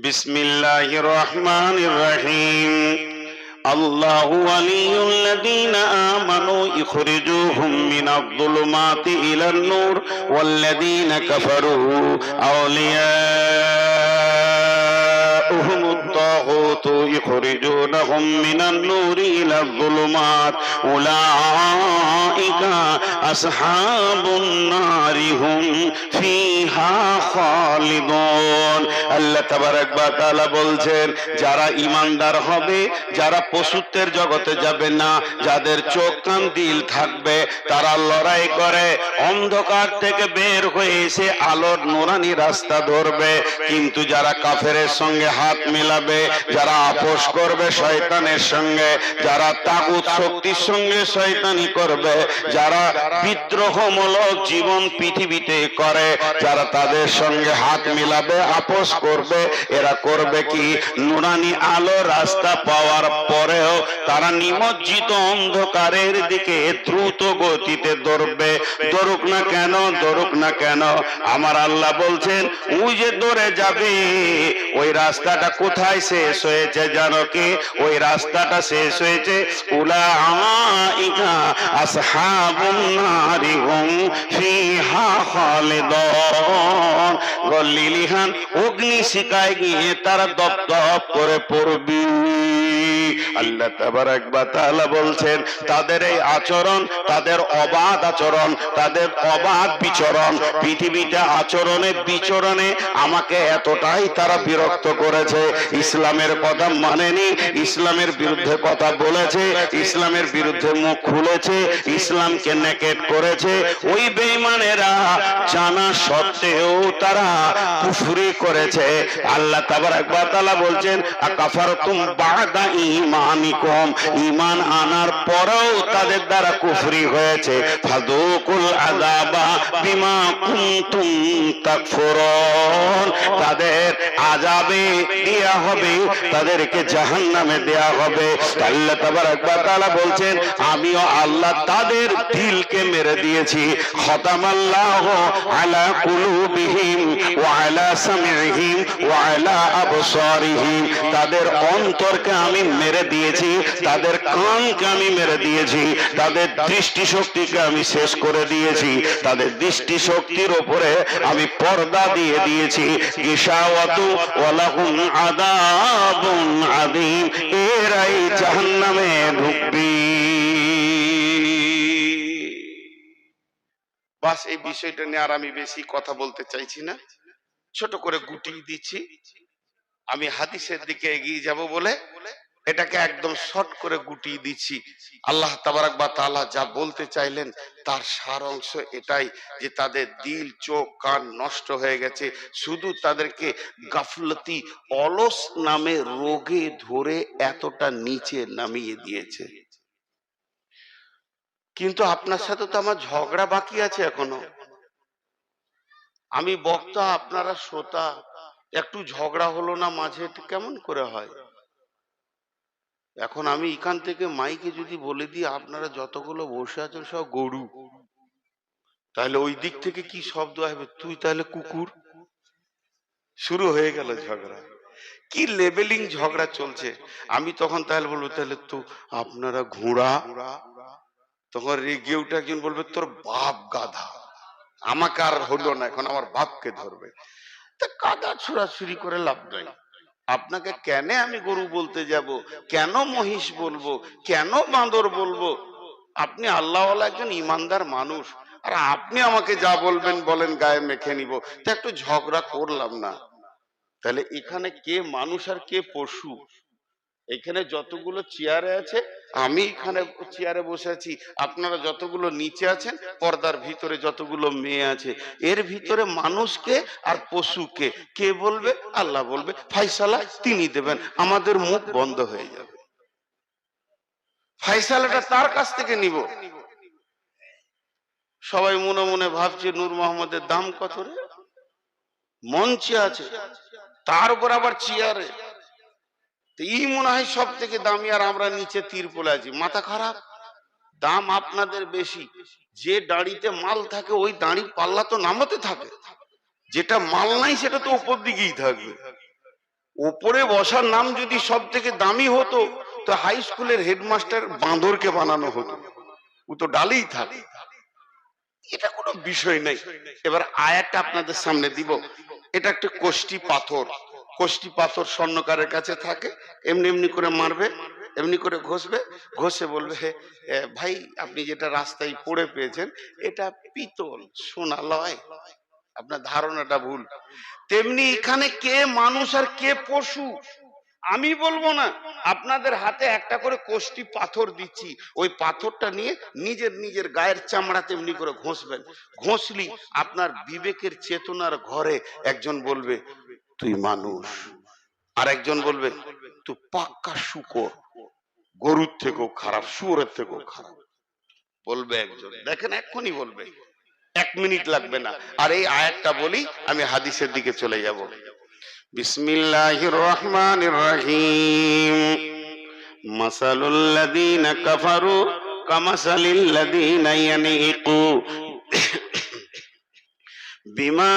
বিসমিল্লাহির রহমানির রহিম। আল্লাহু ওয়ালিয়ুল্লাযীনা আমানু ইখরিজুহুম মিনায-যুলুমাতি ইলান-নূর ওয়াল্লাযীনা কাফারু আউলিয়াউহুমুত-তাগুতু ইখরিজুনাহুম মিনান-নূরি ইলায-যুলুমাত উলাইকা আসহাবুন নারি হুম ফিহা খালিদুন। আল্লাহ তাবারাক ওয়া তাআলা বলছেন, যারা ঈমানদার হবে, যারা পশুত্বের জগতে যাবে না, যাদের চোখ কান দিল থাকবে, তারা লড়াই করে অন্ধকার থেকে বের হয়ে এসে আলোর নুরানি রাস্তা ধরবে। কিন্তু যারা কাফেরের সঙ্গে হাত মিলাবে, যারা আপোষ করবে শয়তানের সঙ্গে, যারা তাগুত শক্তির সঙ্গে শয়তানি করবে, যারা বিদ্রোহমূলক জীবন পৃথিবীতে করে, যারা তাদের সঙ্গে হাত মিলাবে, আপোষ করবে, এরা করবে কি? নুরানি আলো রাস্তা পাওয়ার পরেও তারা নিমজ্জিত অন্ধকারের দিকে দ্রুত গতিতে দৌড়বে। দৌড়ুক না কেন, দৌড়ুক না কেন, আমার আল্লাহ বলছেন, ওই যে দৌড়ে যাবে, ওই রাস্তাটা কোথায় শেষ হয়েছে জানো কি? ওই রাস্তাটা শেষ হয়েছে উলাইকা আসহাবুন নারি হুম ফিহা খালিদুন। গলিলিহান অগ্নি শিখায় গিয়ে তারা দপদপ করে পড়বে। আল্লাহ তাবারাক ওয়া তাআলা বলছেন, তাদের এই আচরণ, তাদের অবাধ আচরণ, তাদের অবাধ বিচরণ, পৃথিবীতে আচরণে বিচরণে আমাকে এতটাই তারা বিরক্ত করেছে, ইসলামের কথা মানেনি, ইসলামের বিরুদ্ধে কথা বলেছে, ইসলামের বিরুদ্ধে মুখ খুলেছে, ইসলামকে নেকেট করেছে। ওই বেঈমানেরা জানা সত্ত্বেও তারা কুফরি করেছে। আল্লাহ তাবারাক ওয়া তাআলা বলছেন, আকাফারতুম বা'দা ঈমানিকুম, ঈমান আনার পরেও তাদের দ্বারা কুফরি হয়েছে। ফাযুকুল আযাবা বিমা কুনতুম তাকফুরুন, তাদের আযাবে দেয়া হবে, তাদেরকে জাহান্নামে দেয়া হবে। আল্লাহ তাবারাক ওয়া তাআলা বলছেন, আমিও আল্লাহ তাদের দিলকে মেরে দিয়েছি। খতামাল্লাহু আলা কুলুবিহিম ওয়া আলা সামিইহিম ওয়া আলা আবসারিহিম, তাদের অন্তরকে আমি মেরে দিয়েছি, তাদের কানকে আমি মেরে দিয়েছি, তাদের দৃষ্টি শক্তিকে আমি শেষ করে দিয়েছি, তাদের দৃষ্টি শক্তির উপরে আমি পর্দা দিয়ে দিয়েছি। গিশাওয়াতু ওয়া লাহুম আযাবুন আযীম, এরাই জাহান্নামে ঢুকবে। বাস, এই বিষয়টা নিয়ে আর আমি বেশি কথা বলতে চাইছি না, ছোট করে গুটিয়ে দিচ্ছি। আমি হাদিসের দিকে এগিয়ে যাব বলে এটাকে একদম শর্ট করে গুটিয়ে দিচ্ছি। আল্লাহ তাবারাক ওয়া তাআলা যা বলতে চাইলেন তার সার অংশ এটাই, যে তাদের দিল, চোখ, কান নষ্ট হয়ে গেছে, শুধু তাদেরকে গাফলতি, অলস নামে রোগে ধরে এতটা নিচে নামিয়ে দিয়েছে। কিন্তু আপনার সাথে তো আমার ঝগড়া বাকি আছে এখনো। আমি বক্তা, আপনারা শ্রোতা, একটু ঝগড়া হলো না মাঝে, কেমন করে হয়? এখন আমি এখান থেকে মাইকে যদি বলে দিই আপনারা যতগুলো বসে আছেন সব গরু, তাহলে ওই দিক থেকে কি শব্দ আসবে? তুই তাহলে কুকুর। শুরু হয়ে গেল ঝগড়া। কি লেবেলিং ঝগড়া চলছে। আমি তখন তাহলে বলবো, তাহলে তো আপনারা ঘোড়া। তখন রেগে উঠে একজন বলবে, তোর বাপ গাধা। আমাকে আর হলো না, এখন আমার বাপকে ধরবে। তা কাদা ছোড়াছুরি করে লাভ নাই। আপনাকে কেন আমি গরু বলতে যাব, কেন মহিষ বলবো, কেন বাঁদর বলবো? আপনি আল্লাহওয়ালা একজন ইমানদার মানুষ, আর আপনি আমাকে যা বলবেন বলেন, গায়ে মেখে নিব। তা একটু ঝগড়া করলাম না। তাহলে এখানে কে মানুষ আর কে পশু? এখানে যতগুলো চেয়ারে আছে, আমি এখানে চেয়ারে বসে আছি, আপনারা যতগুলো নিচে আছেন, পর্দার ভিতরে যতগুলো মেয়ে আছে, এর ভিতরে মানুষকে আর পশুকে কে বলবে? আল্লাহ বলবে, ফায়সালা তিনি দেবেন, আমাদের মুখ বন্ধ হয়ে যাবে। ফায়সালাটা তার কাছ থেকে নিব। সবাই মনে মনে ভাবছে, নূর মোহাম্মদের দাম কত রে? মঞ্চে আছে, তার উপর আবার চেয়ারে, এই মনে হয় সব থেকে দামি, আর আমরা নিচে তিরপলে আছি। মাথা খারাপ। দাম আপনাদের বেশি। যে দাঁড়িতে মাল থাকে ওই দাঁড়ির পাল্লা তো নামাতে থাকে, যেটা মাল নাই সেটা তো উপর দিকেই থাকবে। ওপরে বসার নাম যদি সব থেকে দামি হতো তো হাই স্কুলের হেডমাস্টার বাঁদরকে বানানো হতো, ও তো ডালেই থাকে। এটা কোনো বিষয় নেই। এবার আয়াতটা আপনাদের সামনে দিব। এটা একটা কোষ্টি পাথর, কোষ্টি পাথর স্বর্ণকারের কাছে থাকে, এমনি এমনি করে মারবে, এমনি করে ঘষবে, ঘষে বলবে হে ভাই আপনি যেটা রাস্তায় পড়ে পেয়েছেন এটা পিতল, সোনা লয়, আপনার ধারণাটা ভুল। তেমনি এখানে কে মানুষ আর কে পশু আমি বলবো না, আপনাদের হাতে একটা করে কোষ্টি পাথর দিচ্ছি, ওই পাথরটা নিয়ে নিজের নিজের গায়ের চামড়া তেমনি করে ঘষবেন। ঘষলি আপনার বিবেকের চেতনার ঘরে একজন বলবে তুই মানুষ, আর একজন বলবে তুই পাক্কা শুকর, গরুর থেকেও খারাপ, শুয়োরের থেকেও খারাপ। বলবে একজন, দেখেন এক্ষুনি বলবে, 1 মিনিট লাগবে না। আর এই আয়াতটা বলি, আমি হাদিসের দিকে চলে যাব। বিসমিল্লাহির রহমানির রহিম। মাসালুল লাযীনা কাফারু কামাসালিল লাযীনা ইয়ানিকু বিমা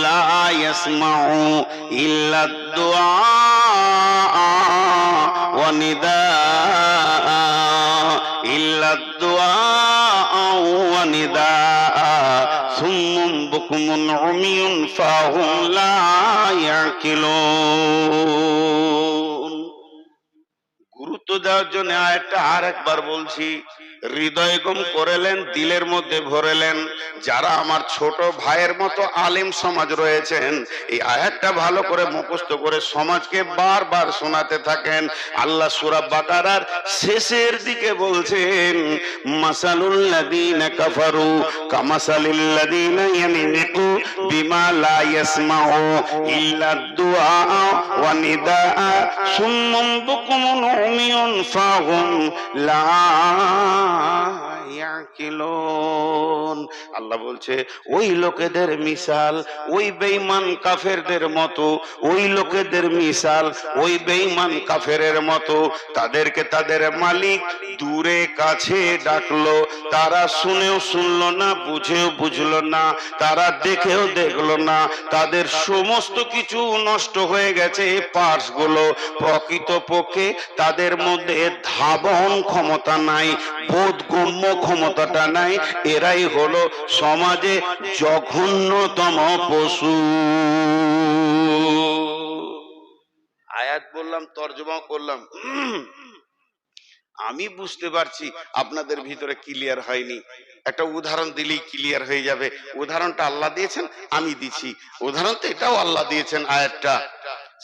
লা ইয়াসমাউ ইল্লা দুআ ওয়া নিদাআ ইল্লা দুআ ওয়া নিদাআ সুম্মুন বুকমুন উমিয়ুন ফাহুম লা ইয়াকিলুন। গুরুত্ব দেওয়ার জন্য আয়াতটা আর একবার বলছি, হৃদয় গম করেলেন, দিলের মধ্যে ভরেলেন। যারা আমার ছোট ভাইয়ের মতো আলেম সমাজ রয়েছেন, এই আয়াতটা ভালো করে মুখস্থ করে সমাজকে বারবার শোনাতে থাকেন। আল্লাহ সূরা বাকারার শেষের দিকে বলছেন মাসালুল লাযীনা কাফারু কামাসালিল লাযীনা ইয়ানিকু বিমা লা ইয়াসমাউ ইল্লা দুআ ওয়া নিদাআ সুম্মুন বুকমুন উমিয়ুন ফাহুম লা ইয়াকিলুন। আল্লাহ বলছে ওই লোকেদের মিসাল ওই বেঈমান কাফেরদের মতো, ওই লোকেদের মিসাল ওই বেঈমান কাফেরের মতো। তাদেরকে তাদের মালিক দূরে কাছে ডাকলো, তারা শুনেও শুনলো না, বুঝেও বুঝলো না, তারা দেখেও দেখলো না, তাদের সমস্ত কিছু নষ্ট হয়ে গেছে পার্টস গুলো। প্রকৃতপক্ষে তাদের মধ্যে ধাবন ক্ষমতা নাই, বোধগম্য ক্ষমতাটা নাই। এরাই হলো সমাজে জঘন্যতম পশু। আয়াত বললাম, তর্জমা করলাম, আমি বুঝতে পারছি আপনাদের ভিতরে ক্লিয়ার হয়নি। একটা উদাহরণ দিলেই ক্লিয়ার হয়ে যাবে। উদাহরণটা আল্লাহ দিয়েছেন, আমি দিচ্ছি। উদাহরণ তো এটাও আল্লাহ দিয়েছেন আয়াতটা।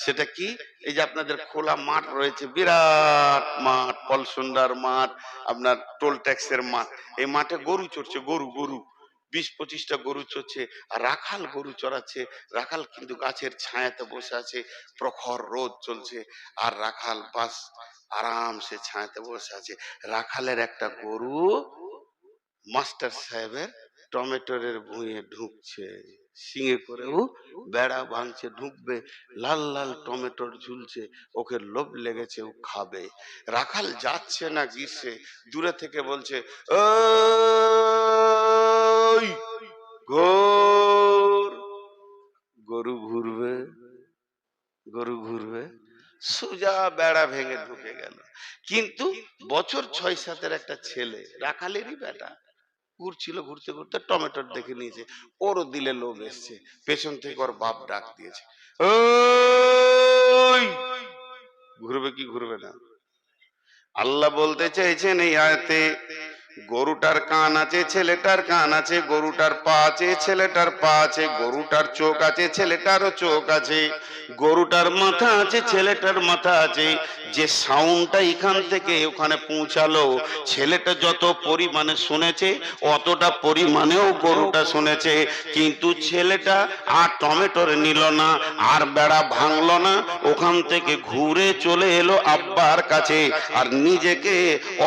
সেটা কি? এই যে আপনাদের খোলা মাঠ রয়েছে, বিরাট মাঠ, পলসুন্ডার মাঠ, আপনার টোল ট্যাক্সের মাঠ। এই মাঠে গরু চড়ছে, গরু গরু 20-25টা গরু চড়ছে, আর রাখাল গরু চড়াচ্ছে। রাখাল কিন্তু গাছের ছায়াতে বসে আছে, প্রখর রোদ চলছে, আর রাখাল বাস আরামসে ছায়াতে বসে আছে। রাখালের একটা গরু মাস্টার সাহেবের টমেটোরের ভুঁইয়ে ঢুকছে, সিঙে করেও বেড়া ভাঙছে, ঢুকবে, লাল লাল টমেটোর ঝুলছে, ওকে লোভ লেগেছে, ও খাবে। রাখাল যাচ্ছে না গ্রীষ্মে, দূরে থেকে বলছে ওই ঘোর। গরু ঘুরবে, গরু ঘুরবে, সোজা বেড়া ভেঙে ঢুকে গেল। কিন্তু বছর 6-7-এর একটা ছেলে, রাখালেরই বেটা, ঘুরছিল, ঘুরতে ঘুরতে টমেটোর দেখে নিয়েছে, ওরও দিলে লোভ এসছে, পেছন থেকে ওর বাপ ডাক দিয়েছে ওই। ঘুরবে কি ঘুরবে না? আল্লাহ বলতে চাইছেন এই আয়াতে, গরুটার কান আছে, ছেলেটার কান আছে, গরুটার পা আছে, ছেলেটার পা আছে, গরুটার চোখ আছে, ছেলেটারও চোখ আছে, গরুটার মাথা আছে, ছেলেটার মাথা আছে। যে সাউন্ডটা এখান থেকে ওখানে পৌঁছালো, ছেলেটা যত পরিমাণে শুনেছে অতটা পরিমাণেও গরুটা শুনেছে। কিন্তু ছেলেটা আর টমেটোর নিল না, আর বেড়া ভাঙলো না, ওখান থেকে ঘুরে চলে এলো আব্বার কাছে, আর নিজেকে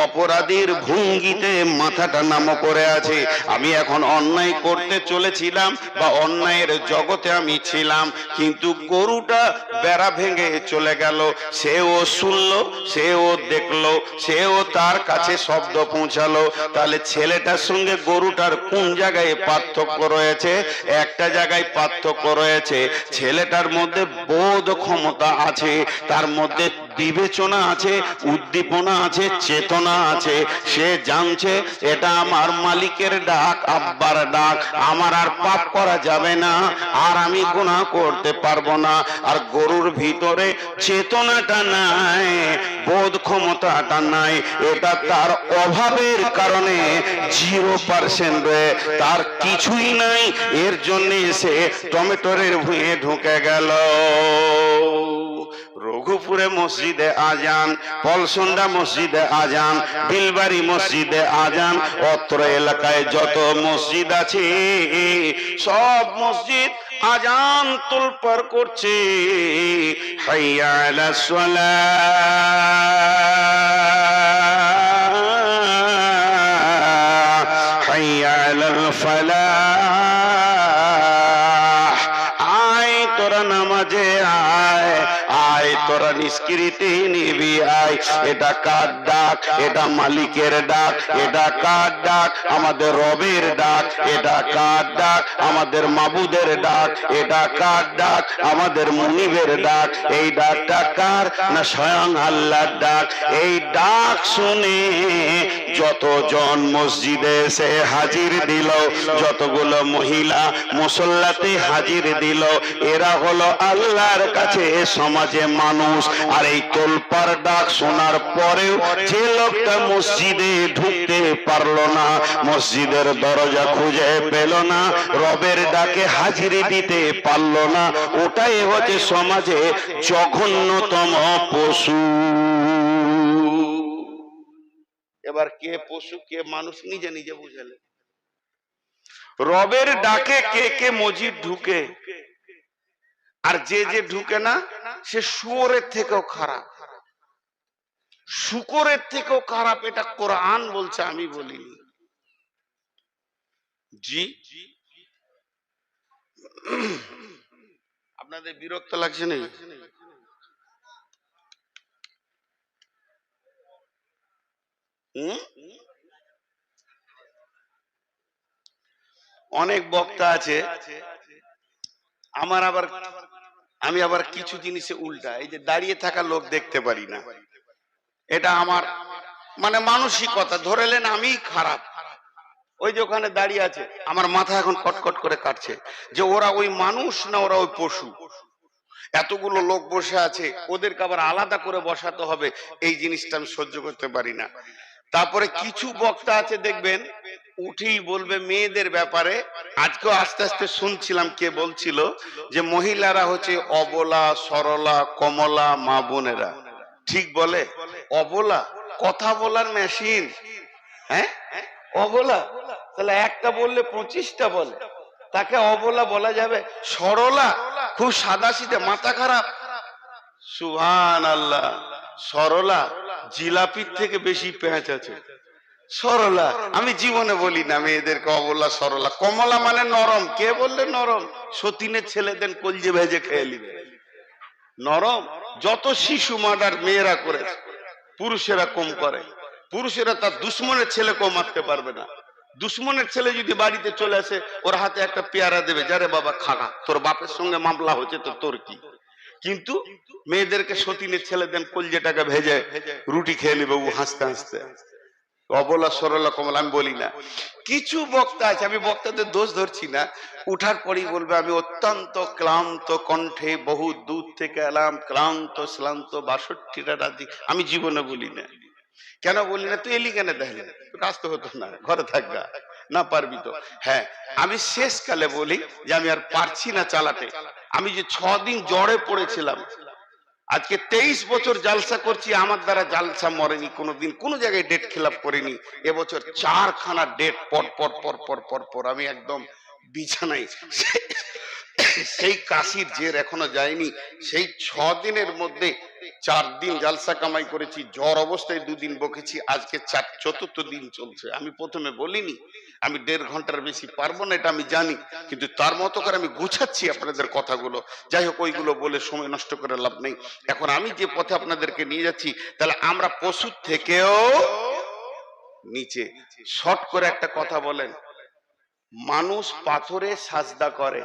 অপরাধীর ভঙ্গিতে মাথাটা নামো করে আছে। আমি এখন অন্যায় করতে চলেছিলাম বা অন্যায়ের জগতে আমি ছিলাম, কিন্তু গরুটা বেড়া ভেঙে চলে গেল। সেও শুনলো, সেও দেখলো, সেও তার কাছে শব্দ পৌঁছালো। তাহলে ছেলেটার সঙ্গে গরুটার কোন জায়গায় পার্থক্য রয়েছে? একটা জায়গায় পার্থক্য রয়েছে, ছেলেটার মধ্যে বোধ ক্ষমতা আছে, তার মধ্যে বিবেচনা আছে, উদ্দীপনা আছে, চেতনা আছে। সে জানছে এটা আমার মালিকের ডাক, আব্বার ডাক, আমার আর পাপ করা যাবে না, আর আমি গুনাহ করতে পারবো না। আর গরুর ভিতরে চেতনাটা নাই, বোধ ক্ষমতাটা নাই, এটা তার অভাবের কারণে 0% তার কিছুই নাই। এর জন্য সে টমেটোরের ভুঁয়ে ঢুকে গেল। রঘুপুরে মসজিদে আজান, পলসন্ডা মসজিদে আজান, বিলবাড়ি মসজিদে আজান, অত্র এলাকায় যত মসজিদ আছে সব মসজিদ আজান তোলপাড় করছে। হাইয়া আলাস সালাহ, হাইয়া আলাল ফালাহ। আয় তোরা নামাজে আয়, আয় তোরা নিষ্কৃতি নিবি আয়। এটা কার ডাক? এটা মালিকের ডাক। এটা কার ডাক? আমাদের রবের ডাক। এটা কার ডাক? আমাদের মাবুদের ডাক। এটা কার ডাক? আমাদের মুনিবের ডাক। এই ডাকটা কার? না স্বয়ং আল্লাহর ডাক। এই ডাক শুনে যতজন মসজিদে এসে হাজির দিল, যতগুলো মহিলা মুসল্লাতে হাজির দিল, এরা হলো আল্লাহর কাছে সমাজে মানুষ। আর এই তোলপাড় ডাক শোনার পরেও যে লোকটা মসজিদে ঢুকতে পারলো না, মসজিদের দরজা খুঁজে পেল না, রবের ডাকে হাজিরি দিতে পারলো না, ওটাই হচ্ছে সমাজে জঘন্যতম পশু। এবার কে পশু কে মানুষ নিজে নিজে বুঝালে। রবের ডাকে কে কে মসজিদ ঢুকে, আর যে যে ঢুকে না সে শুয়োরের থেকেও খারাপ, শুকরের থেকেও খারাপ। এটা কোরআন বলছে, আমি বলিনি। জি, আপনাদের বিরক্ত লাগছে না? অনেক বক্তা আছে, আমি আবার কিছু জিনিসে উল্টা। এই যে দাঁড়িয়ে থাকা লোক দেখতে পারি না, এটা আমার মানে মানসিকতা। ধরেলেন আমি খারাপ, ওই যে ওখানে দাঁড়িয়ে আছে, আমার মাথা এখন কটকট করে কাটছে যে ওরা ওই মানুষ না ওরা ওই পশু। এতগুলো লোক বসে আছে, ওদেরকে আবার আলাদা করে বসাতে হবে, এই জিনিসটা আমি সহ্য করতে পারি না। তারপরে কিছু বক্তা আছে দেখবেন উঠেই বলবে মেয়েদের ব্যাপারে। আজকেও আস্তে আস্তে শুনছিলাম কে বলছিল যে মহিলারা হচ্ছে অবলা, সরলা, কমলা, মা বোনেরা। ঠিক বলে? অবলা, কথা বলার মেশিন। হ্যাঁ, অবলা, তাহলে একটা বললে 25টা বলে, তাকে অবলা বলা যাবে? সরলা, খুব সাদা সিধে, মাথা খারাপ। সুবহানাল্লাহ। সরলা, জিলাপির থেকে বেশি পেঁয়াজ আছে। সরলা, আমি জীবনে বলি না মেয়েদেরকে অবলা সরলা। কমলা মানে নরম, কে বললে নরম? সতীনের ছেলেদের কলজে ভেজে খেয়ে নিবে নরম। যত শিশু মার্ডার মেয়েরা করে, পুরুষেরা কম করে। পুরুষেরা তার দুশ্মনের ছেলেকেও মারতে পারবে না। দুশ্মনের ছেলে যদি বাড়িতে চলে আসে, ওর হাতে একটা পেয়ারা দেবে, যারে বাবা খাগা, তোর বাপের সঙ্গে মামলা হচ্ছে তো তোর কি। কিন্তু মেয়েদেরকে সতীনের ছেলেদের কলজেটাকে ভেজে রুটি খেয়ে নিবে ও হাসতে হাসতে। অবলা সরলা কমলা আমি বলি না। কিছু বক্তা আছে, আমি বক্তাদের দোষ ধরছি না, উঠার পরেই বলবে আমি অত্যন্ত ক্লান্ত কণ্ঠে বহু দূর থেকে এলাম, ক্লান্ত শ্লান্ত, 62টা রাত। আমি জীবনে বলি না। কেন বলি না? তুই এলি কেন? তাহলে আসতে হতো না, ঘরে থাকবা না, পারবি তো? হ্যাঁ, আমি শেষকালে বলি যে আমি আর পারছি না চালাতে। আমি যে 6 দিন জ্বরে পড়েছিলাম, আজকে 23 বছর জালসা করছি, আমার দ্বারা জালসা মরেনি কোনোদিন, কোনো জায়গায় ডেট খিলাপ করিনি। এবছর 4খানা ডেট পর পর পর পর পর পর আমি একদম বিছানায়। সেই কাশির জের এখনো যায়নি। সেই 6 দিনের মধ্যে 4 দিন জালসা কামাই করেছি, জ্বর অবস্থায় 2 দিন বকেছি, আজকে চতুর্থ দিন চলছে। আমি প্রথমে বলিনি আমি 1.5 ঘন্টার বেশি পারবো না, এটা আমি জানি, কিন্তু তার মতো করে আমি গুছাচ্ছি আপনাদের কথাগুলো। যাই হোক, ওইগুলো বলে সময় নষ্ট করে লাভ নেই। এখন আমি যে পথে আপনাদেরকে নিয়ে যাচ্ছি, তাহলে আমরা পশুর থেকেও নিচে। শর্ট করে একটা কথা বলেন, মানুষ পাথরে সাজদা করে,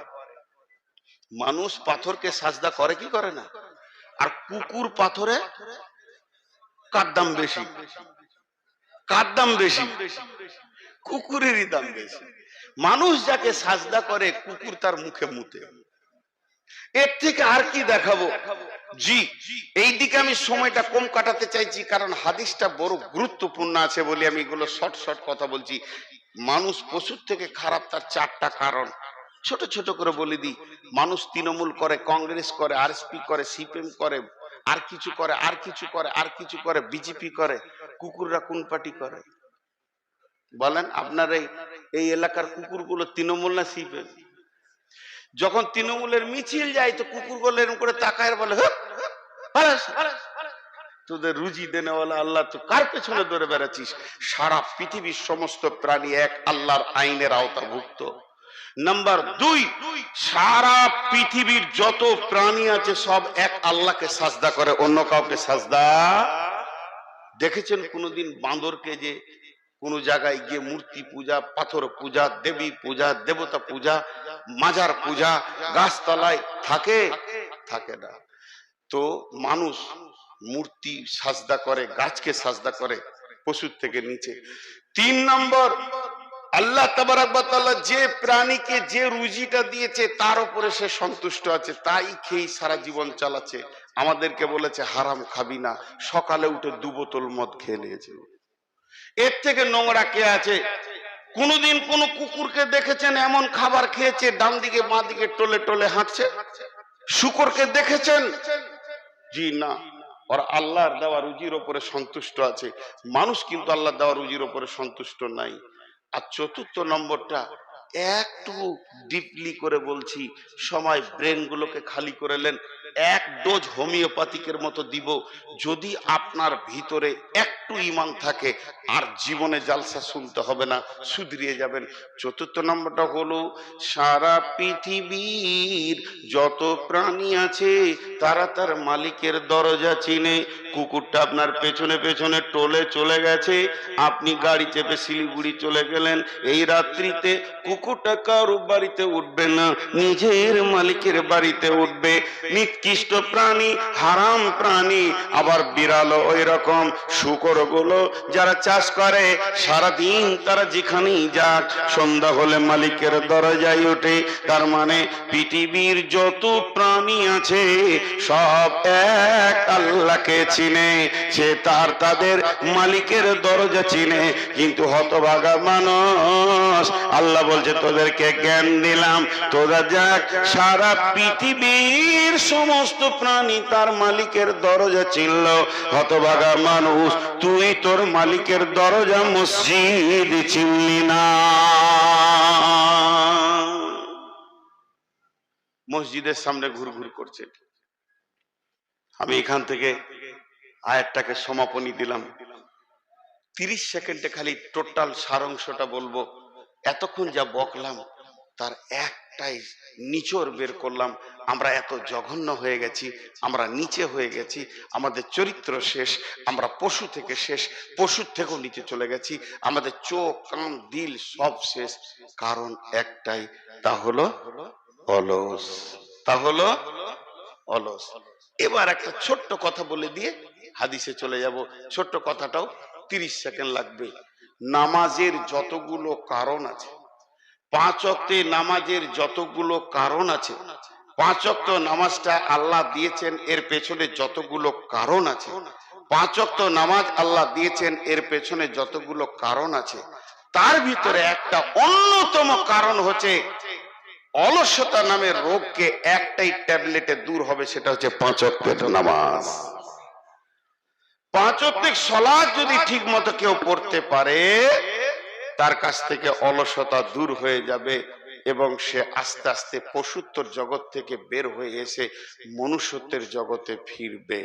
মানুষ পাথরকে সাজদা করে কি করে না? আর কুকুর পাথরে কার দাম বেশি? কার দাম বেশি? কুকুরেরই দাম বেশি। মানুষ যাকে সাজদা করে, কুকুর তার মুখে মুতে। এর থেকে আর কি দেখাবো? জি, এই দিকে আমি সময়টা কম কাটাতে চাইছি, কারণ হাদিসটা বড় গুরুত্বপূর্ণ আছে বলে আমি এগুলো শর্ট শর্ট কথা বলছি। মানুষ পশুর থেকে খারাপ, তার 4টা কারণ। ছোট ছোট করে বলে দিই। মানুষ তৃণমূল করে, কংগ্রেস করে, আরএসপি করে, সিপিএম করে, আর কিছু করে, আর কিছু করে, আর কিছু করে, বিজেপি করে। কুকুররা কোন পার্টি করে বলেন? আপনার এই এলাকার কুকুরগুলো তৃণমূল না সিপিএম? যখন তৃণমূলের মিছিল যায় তো কুকুরগুলো এরকম করে তাকায় বলে, তোদের রুজি দেনেওয়ালা আল্লাহ, তো কার পেছনে দৌড়ে বেড়াচ্ছিস? সারা পৃথিবীর সমস্ত প্রাণী এক আল্লাহর আইনের আওতাভুক্ত। নাম্বার 2, সারা পৃথিবীর যত প্রাণী আছে সব এক আল্লাহকে সাজদা করে, অন্য কাউকে সাজদা। দেখেছেন কোনদিন বাঁদরকে যে কোন জায়গায় গিয়ে মূর্তি পূজা, পাথর পূজা, দেবী পূজা, দেবতা পূজা, মাজার পূজা, গাছতলায় থাকে? থাকে না। তো মানুষ মূর্তি সাজদা করে, গাছকে সাজদা করে, পশুর থেকে নিচে। 3 নম্বর, আল্লাহ তাবারক ওয়া তাআলা যে প্রাণীকে যে রুজিটা দিয়েছে তার উপরে সে সন্তুষ্ট আছে, তাই খেয়ে সারা জীবন চালাচ্ছে। আমাদেরকে বলেছে হারাম খাবি না, সকালে উঠে 2 বোতল মদ খেয়ে নিয়েছে। এর থেকে নোংরা কে আছে? কোনদিন কোন কুকুরকে দেখেছেন এমন খাবার খেয়েছে ডান দিকে বাঁ দিকে টলে টলে হাঁটছে? শূকরকে দেখেছেন? জি না। আর আল্লাহর দেওয়া রুজির উপরে সন্তুষ্ট আছে। মানুষ কিন্তু আল্লাহর দেওয়া রুজির উপরে সন্তুষ্ট নাই। আর 4র্থ নম্বরটা একটু ডিপলি করে বলছি, সময় ব্রেন গুলোকে খালি করে নেন। 1 ডোজ হোমিওপ্যাথিকের মতো দিব। যদি আপনার ভিতরে একটু ঈমান থাকে, আর জীবনে জালসা শুনতে হবে না, শুধরিয়ে যাবেন। 4র্থ নম্বরটা হলো, সারা পৃথিবীর যত প্রাণী আছে তারা তার মালিকের দরজা চিনে। কুকুরটা আপনার পেছনে পেছনে টোলে চলে গেছে, আপনি গাড়ি চেপে শিলিগুড়ি চলে গেলেন, এই রাত্রিতে কুকুরটা কারো বাড়িতে উঠবে না, নিজের মালিকের বাড়িতে উঠবে। নিকৃষ্ট প্রাণী, হারাম প্রাণী। আবার বিড়ালও ওই রকম। শূকরগুলো যারা চাষ করে সারাদিন তারা যেখানেই যাক, সন্ধ্যা হলে মালিকের দরজায় ওঠে। তার মানে পৃথিবীর যত প্রাণী আছে সব এক আল্লাহকে চিনে, সে তাদের মালিকের দরজা চিনে। কিন্তু হতভাগা মানুষ, আল্লাহ বলছে তোদেরকে জ্ঞান দিলাম, তোরা যাক সারা পৃথিবীর সমস্ত প্রাণী তার মালিকের দরজা চিনল। হতভাগা মানুষ, তুই তোর মালিকের দরজা মসজিদ চিনলি না। মসজিদের সামনে ঘুরঘুর করছে। আমি এখান থেকে আয়াতটাকে সমাপনী দিলাম। 30 সেকেন্ডে খালি টোটাল সারাংশটা বলবো। এতক্ষণ যা বকলাম তার একটাই নিচড় বের করলাম। আমরা এত জঘন্য হয়ে গেছি, আমরা নিচে হয়ে গেছি, আমাদের চরিত্র শেষ, আমরা পশু থেকে শেষ, পশুর থেকেও নিচে চলে গেছি, আমাদের চোখ কান দিল সব শেষ। কারণ একটাই, তা হলো অলস। তা হলো অলস। এবার একটা ছোট্ট কথা বলে দিয়ে হাদিসে চলে যাব। ছোট্ট কথাটাও 30 সেকেন্ড লাগবে। নামাজের যতগুলো কারণ আছে, 5 ওয়াক্তে নামাজের যতগুলো কারণ আছে, 5 ওয়াক্ত নামাজটা আল্লাহ দিয়েছেন এর পেছনে যতগুলো কারণ আছে, 5 ওয়াক্ত নামাজ আল্লাহ দিয়েছেন এর পেছনে যতগুলো কারণ আছে, তার ভিতরে একটা অন্যতম কারণ হচ্ছে অলসতা নামের রোগকে একটাই ট্যাবলেটে দূর হবে, সেটা হচ্ছে 5 ওয়াক্তের নামাজ। 5 ওয়াক্তের সালাত যদি ঠিক মতো কেউ পড়তে পারে, তার কাছ থেকে অলসতা দূর হয়ে যাবে এবং সে আস্তে আস্তে পশুত্বর জগৎ থেকে বের হয়ে এসে মনুষ্যত্বের জগতে ফিরবে।